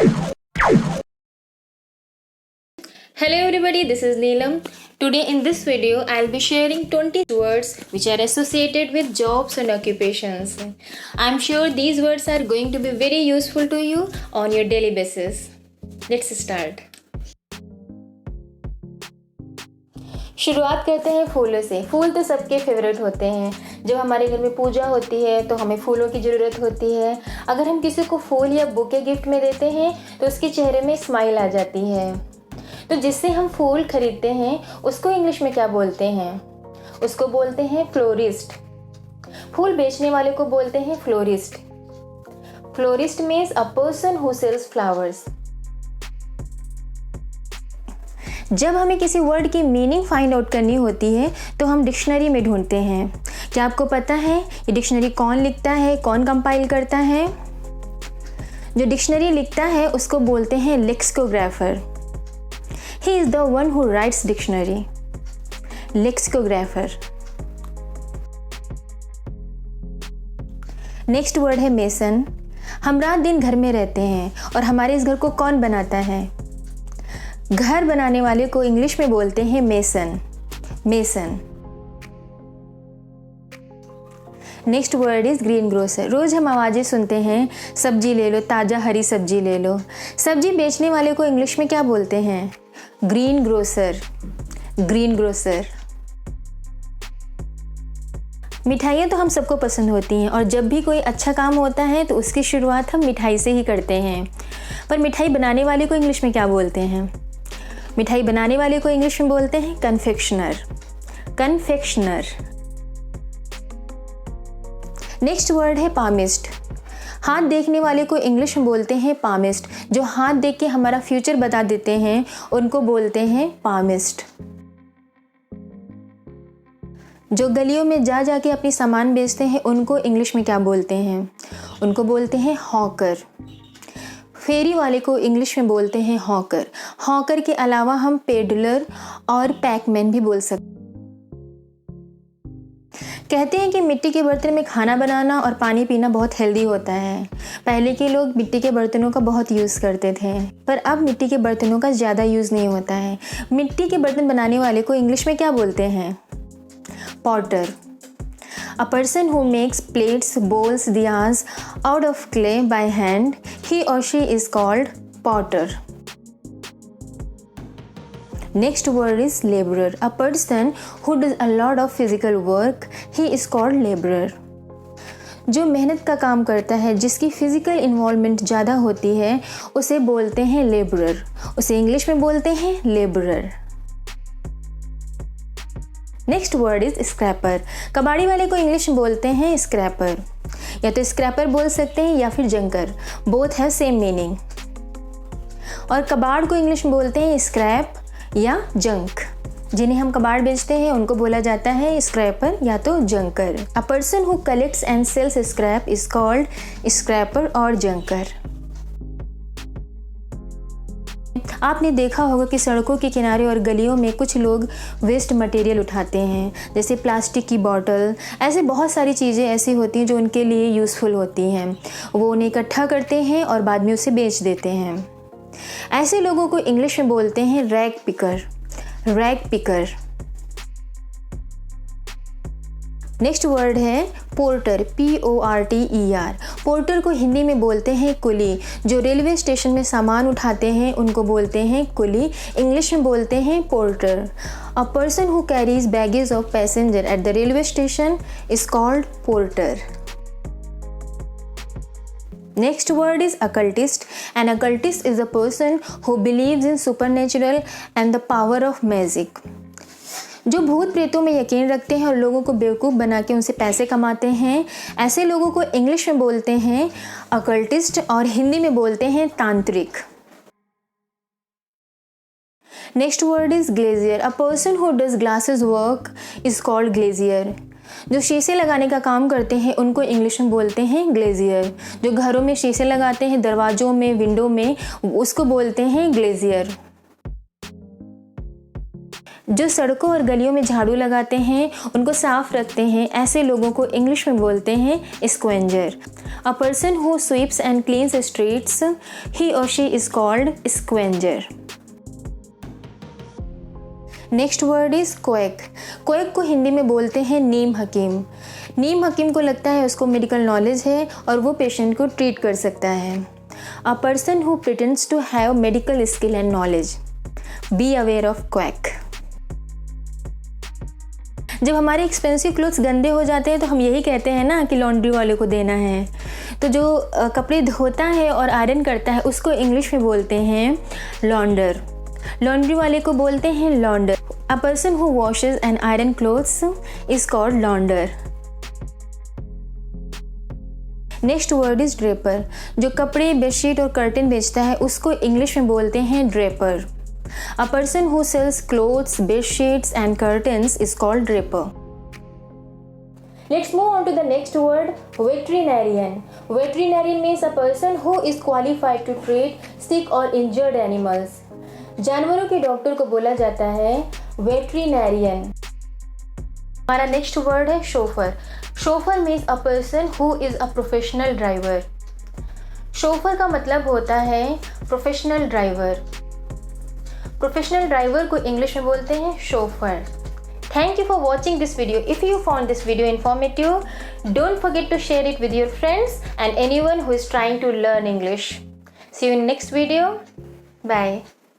Hello everybody, this is Neelam. Today in this video, I'll be sharing 20 words which are associated with jobs and occupations. I'm sure these words are going to be very useful to you on your daily basis. Let's start. शुरुआत करते हैं फूलों से। फूल तो सबके favourite होते हैं। जब हमारे घर में पूजा होती है तो हमें फूलों की ज़रूरत होती है। अगर हम किसी को फूल या बुके गिफ्ट में देते हैं तो उसके चेहरे में स्माइल आ जाती है। तो जिससे हम फूल खरीदते हैं उसको इंग्लिश में क्या बोलते हैं? उसको बोलते हैं फ्लोरिस्ट। फूल बेचने वाले को बोलते हैं florist. Florist means a person who sells flowers. जब हमें किसी वर्ड की मीनिंग फाइंड आउट करनी होती है तो हम डिक्शनरी में ढूंढते हैं। क्या आपको पता है ये डिक्शनरी कौन लिखता है, कौन कंपाइल करता है? जो डिक्शनरी लिखता है उसको बोलते हैं lexicographer. He is the one who rights dictionary. Lexicographer. Next word है मेसन। हम रात दिन घर में रहते हैं और हमारे इस घर को कौन बनाता है? घर बनाने वाले को इंग्लिश में बोलते हैं mason. Mason. Next word is greengrocer. रोज़ हम आवाज़ें सुनते हैं, सब्जी ले लो, ताज़ा हरी सब्जी ले लो। सब्जी बेचने वाले को इंग्लिश में क्या बोलते हैं? Green grocer. Green grocer. मिठाइयाँ तो हम सबको पसंद होती हैं और जब भी कोई अच्छा काम होता है तो उसकी शुरुआत हम मिठाई से ही करते हैं। पर मिठाई बनाने वाले को इंग्लिश में क्या बोलते हैं? मिठाई बनाने वाले को इंग्लिश में बोलते हैं कन्फेक्शनर। कन्फेक्शनर। नेक्स्ट वर्ड है पामिस्ट। हाथ देखने वाले को इंग्लिश में बोलते हैं पामिस्ट। जो हाथ देख के हमारा फ्यूचर बता देते हैं उनको बोलते हैं पामिस्ट। जो गलियों में जा जाके अपनी सामान बेचते हैं उनको इंग्लिश में क्या बोलते हैं? उनको बोलते हैं हॉकर। फेरी वाले को इंग्लिश में बोलते हैं हॉकर। हॉकर के अलावा हम पेडलर और पैकमैन भी बोल सकते हैं। कहते हैं कि मिट्टी के बर्तन में खाना बनाना और पानी पीना बहुत हेल्दी होता है। पहले के लोग मिट्टी के बर्तनों का बहुत यूज़ करते थे, पर अब मिट्टी के बर्तनों का ज़्यादा यूज़ नहीं होता है। मिट्टी के बर्तन बनाने वाले को इंग्लिश में क्या बोलते हैं? Potter. A person who makes plates, bowls, diyas out of clay by hand, he or she is called potter. Next word is laborer. A person who does a lot of physical work, he is called laborer. जो मेहनत का काम करता है, जिसकी physical involvement ज़्यादा होती है, उसे बोलते हैं लेबरर। उसे इंग्लिश में बोलते हैं labourer. Next word is scraper. कबाड़ी वाले को इंग्लिश में बोलते हैं स्क्रैपर। या तो स्क्रैपर बोल सकते हैं या फिर जंकर। Both have same meaning. और कबाड़ को इंग्लिश में बोलते हैं स्क्रैप या जंक। जिन्हें हम कबाड़ बेचते हैं उनको बोला जाता है स्क्रैपर या तो junker. A person who collects and sells scrap is called scraper और जंकर। आपने देखा होगा कि सड़कों के किनारे और गलियों में कुछ लोग वेस्ट मटेरियल उठाते हैं, जैसे प्लास्टिक की बॉटल। ऐसे बहुत सारी चीज़ें ऐसी होती हैं जो उनके लिए यूज़फुल होती हैं। वो उन्हें इकट्ठा करते हैं और बाद में उसे बेच देते हैं। ऐसे लोगों को इंग्लिश में बोलते हैं rag picker. Rag picker. Next word है पोर्टर। PORTER। पोर्टर को हिंदी में बोलते हैं कुली। जो रेलवे स्टेशन में सामान उठाते हैं उनको बोलते हैं कुली। इंग्लिश में बोलते हैं porter. A person who carries baggage of passenger at the railway station is called porter. Next word is occultist. An occultist is a person who believes in supernatural and the power of magic. जो भूत प्रेतों में यकीन रखते हैं और लोगों को बेवकूफ़ बना के उनसे पैसे कमाते हैं, ऐसे लोगों को इंग्लिश में बोलते हैं अकल्टिस्ट और हिंदी में बोलते हैं तांत्रिक। Next word is glazier. A person who does glasses work is called glazier. जो शीशे लगाने का काम करते हैं उनको इंग्लिश में बोलते हैं ग्लेजियर। जो घरों में शीशे लगाते हैं, दरवाज़ों में, विंडो में, उसको बोलते हैं ग्लेजियर। जो सड़कों और गलियों में झाड़ू लगाते हैं, उनको साफ रखते हैं, ऐसे लोगों को इंग्लिश में बोलते हैं scavenger. A person who sweeps and cleans streets, he और she is called scavenger. Next word is quack. Quack को हिंदी में बोलते हैं नीम हकीम। नीम हकीम को लगता है उसको मेडिकल नॉलेज है और वो पेशेंट को ट्रीट कर सकता है। A person who pretends to have medical skill and knowledge, be aware of quack. जब हमारे एक्सपेंसिव क्लोथ्स गंदे हो जाते हैं तो हम यही कहते हैं ना कि लॉन्ड्री वाले को देना है। तो जो कपड़े धोता है और आयरन करता है उसको इंग्लिश में बोलते हैं लॉन्डर। लॉन्ड्री वाले को बोलते हैं लॉन्डर। अ person who washes and iron clothes is called लॉन्डर। Next word is Draper. जो कपड़े, बेडशीट और कर्टन बेचता है उसको इंग्लिश में बोलते हैं Draper. A person who sells clothes, bed sheets and curtains is called draper. Let's move on to the next word, veterinarian. Veterinarian means a person who is qualified to treat sick or injured animals. जानवरों के doctor को बोला जाता है veterinarian. हमारा next word है chauffeur. Chauffeur means a person who is a professional driver. Chauffeur का मतलब होता है प्रोफेशनल ड्राइवर। प्रोफेशनल ड्राइवर को इंग्लिश में बोलते हैं chauffeur. Thank you for watching this video. If you found this video informative, don't forget to share it with your friends and anyone who is trying to learn English. See you in next video. Bye.